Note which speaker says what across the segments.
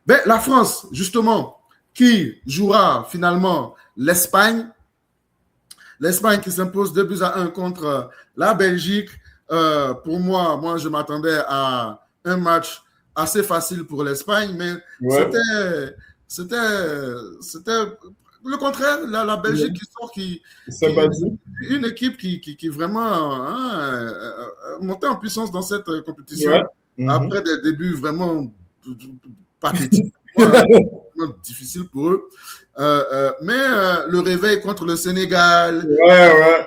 Speaker 1: Ben, la France, justement, qui jouera finalement l'Espagne. L'Espagne qui s'impose 2-1 contre la Belgique. Pour moi, je m'attendais à un match assez facile pour l'Espagne, mais
Speaker 2: Ouais.
Speaker 1: c'était le contraire. La Belgique qui sort,
Speaker 2: C'est battu.
Speaker 1: une équipe qui vraiment montait en puissance dans cette compétition
Speaker 2: Ouais.
Speaker 1: après des débuts vraiment pathétiques. Difficile pour eux. Mais le réveil contre le Sénégal,
Speaker 2: Ouais.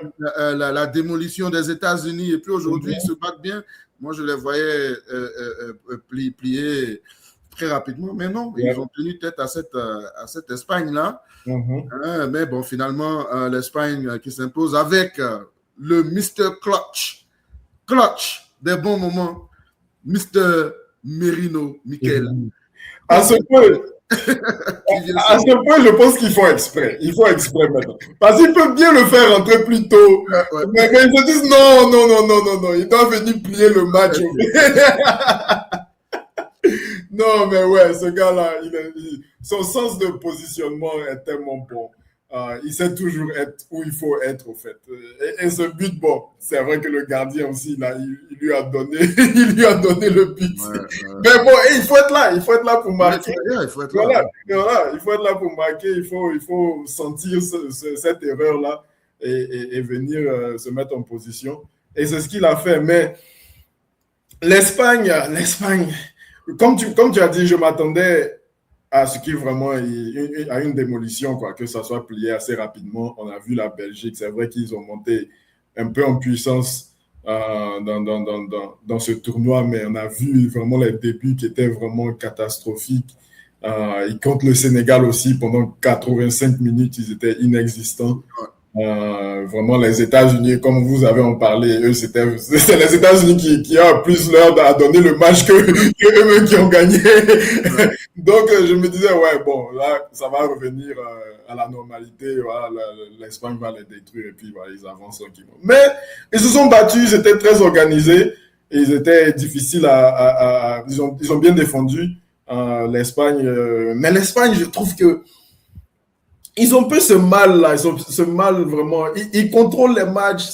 Speaker 1: la démolition des États-Unis, et puis aujourd'hui, ils se battent bien. Moi, je les voyais plier très rapidement, mais non, ils ont tenu tête à cette Espagne-là. Mais bon, finalement, l'Espagne qui s'impose avec le Mr. Clutch des bons moments, Mr. Merino, Mikel.
Speaker 2: À ce point, je pense qu'ils font exprès. Ils font exprès maintenant. Parce qu'ils peuvent bien le faire rentrer plus tôt. Ouais. Mais ils se disent non. Ils doivent venir plier le match. Non, mais ouais, ce gars-là, son sens de positionnement est tellement bon. Il sait toujours être où il faut être, au fait. Et ce but, bon, c'est vrai que le gardien aussi, là, il lui a donné le but. Ouais. Mais bon, il faut être là pour marquer.
Speaker 1: Il faut être là.
Speaker 2: Voilà, il faut être là pour marquer, il faut sentir cette erreur-là et venir se mettre en position. Et c'est ce qu'il a fait. Mais l'Espagne, comme tu as dit, je m'attendais à ce qu'il vraiment à une démolition, quoi, que ça soit plié assez rapidement. On a vu la Belgique, c'est vrai qu'ils ont monté un peu en puissance dans ce tournoi, mais on a vu vraiment les débuts qui étaient vraiment catastrophiques. Contre le Sénégal aussi, pendant 85 minutes, ils étaient inexistants. Vraiment, les États-Unis, comme vous avez en parlé, eux, c'est les États-Unis qui ont plus l'heure à donner le match que eux-mêmes qui ont gagné. Ouais. Donc, je me disais, ouais, bon, là, ça va revenir à la normalité. Voilà, l'Espagne va les détruire et puis voilà, ils avancent tranquillement. Mais ils se sont battus, ils étaient très organisés. Et ils étaient difficiles ils ont bien défendu l'Espagne. Mais l'Espagne, je trouve que ils ont un peu ce mal là, ils ont ce mal vraiment. Ils contrôlent les matchs,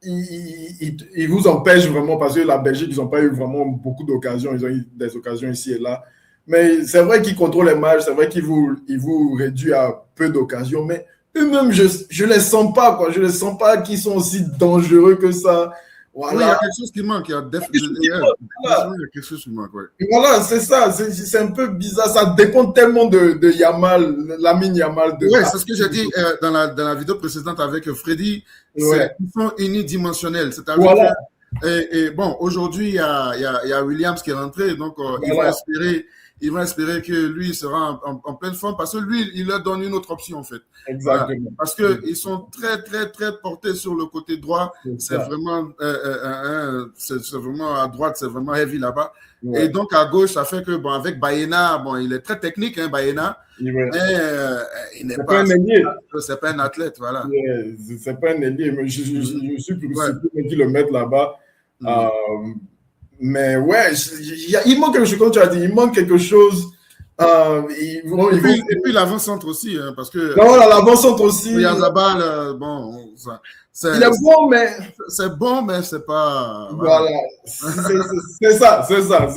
Speaker 2: ils vous empêchent vraiment parce que la Belgique, ils n'ont pas eu vraiment beaucoup d'occasions. Ils ont eu des occasions ici et là. Mais c'est vrai qu'ils contrôlent les matchs, c'est vrai qu'ils vous réduisent à peu d'occasions. Mais eux-mêmes, je les sens pas, quoi. Je les sens pas qu'ils sont aussi dangereux que ça.
Speaker 1: Voilà. Oui, il y a quelque chose qui manque. Il y a quelque chose qui manque, ouais.
Speaker 2: Voilà, c'est ça. C'est un peu bizarre. Ça dépend tellement de Yamal, Lamine Yamal.
Speaker 1: Oui, c'est ce que j'ai dit dans la vidéo précédente avec Freddy. Ouais. Ils sont unidimensionnels. C'est-à-dire voilà. Et bon, aujourd'hui, il y a Williams qui est rentré. Donc, voilà. Ils vont espérer que lui sera en pleine forme parce que lui, il leur donne une autre option, en fait.
Speaker 2: Exactement.
Speaker 1: Voilà. Parce qu'ils sont très, très, très portés sur le côté droit. C'est vraiment, c'est vraiment à droite, c'est vraiment heavy là-bas. Ouais. Et donc, à gauche, ça fait que, bon, avec Baena, bon, il est très technique, hein, Baena. Ouais. Mais il n'est pas un ailier. C'est pas un athlète, voilà.
Speaker 2: Yeah, c'est pas un ailier, mais je suis plus surpris qu'ils le mettent là-bas. Mais ouais, il manque quelque chose, comme tu as dit, il manque quelque chose.
Speaker 1: Et puis l'avant-centre aussi, hein, parce que.
Speaker 2: Non, l'avant-centre aussi.
Speaker 1: Yazabal, bon,
Speaker 2: il est bon, mais.
Speaker 1: C'est bon, mais c'est pas.
Speaker 2: Voilà. C'est ça.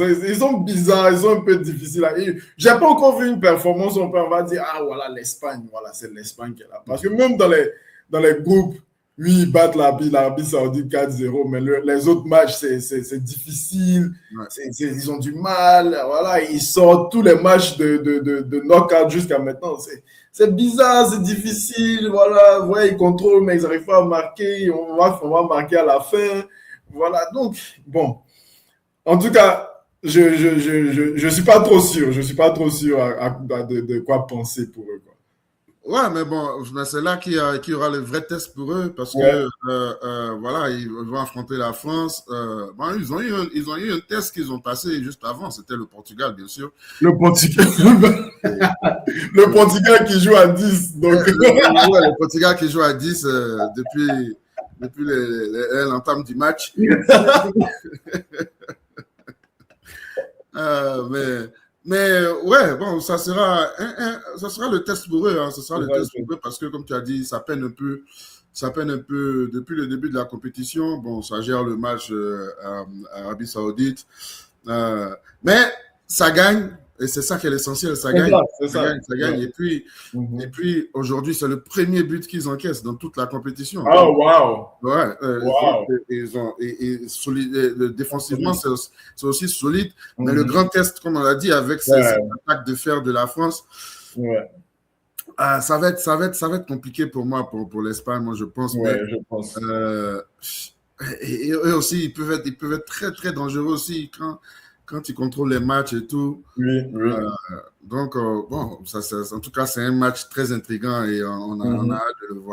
Speaker 2: Ils sont bizarres, ils sont un peu difficiles. J'ai pas encore vu une performance où on va dire, ah voilà, l'Espagne, voilà, c'est l'Espagne qui est là. Parce que même dans les groupes, oui, ils battent l'Arabie Saoudite 4-0, mais les autres matchs, c'est difficile. Ouais. Ils ont du mal. Voilà, ils sortent tous les matchs de knockout jusqu'à maintenant. C'est bizarre, c'est difficile. Voilà, ouais, ils contrôlent, mais ils n'arrivent pas à marquer. On va marquer à la fin. Voilà, donc, bon. En tout cas, je suis pas trop sûr. Je suis pas trop sûr de quoi penser pour eux, quoi.
Speaker 1: Ouais, mais bon, c'est là qu'il y aura le vrai test pour eux parce que voilà, ils vont affronter la France. Bon, ils ont eu un test qu'ils ont passé juste avant. C'était le Portugal, bien sûr.
Speaker 2: Le Portugal. Le Portugal qui joue à 10. Donc...
Speaker 1: le Portugal qui joue à 10 depuis l'entame du match. Mais ouais, bon, ça sera le test pour eux. Hein, ça sera le test pour eux parce que, comme tu as dit, ça peine un peu. Ça peine un peu depuis le début de la compétition. Bon, ça gère le match à Arabie Saoudite. Mais ça gagne. Et c'est ça qui est l'essentiel. Ça gagne. Ça gagne. Et puis aujourd'hui, c'est le premier but qu'ils encaissent dans toute la compétition.
Speaker 2: Oh, wow!
Speaker 1: Ouais, défensivement, c'est aussi solide. Mais le grand test, comme on l'a dit, avec cette attaque de fer de la France, ça va être compliqué pour moi, pour l'Espagne, moi, je pense.
Speaker 2: Ouais, je pense.
Speaker 1: Et eux aussi, ils peuvent être très, très dangereux aussi quand ils contrôlent les matchs et tout.
Speaker 2: Oui.
Speaker 1: Donc, bon, en tout cas, c'est un match très intriguant et on a hâte de le voir.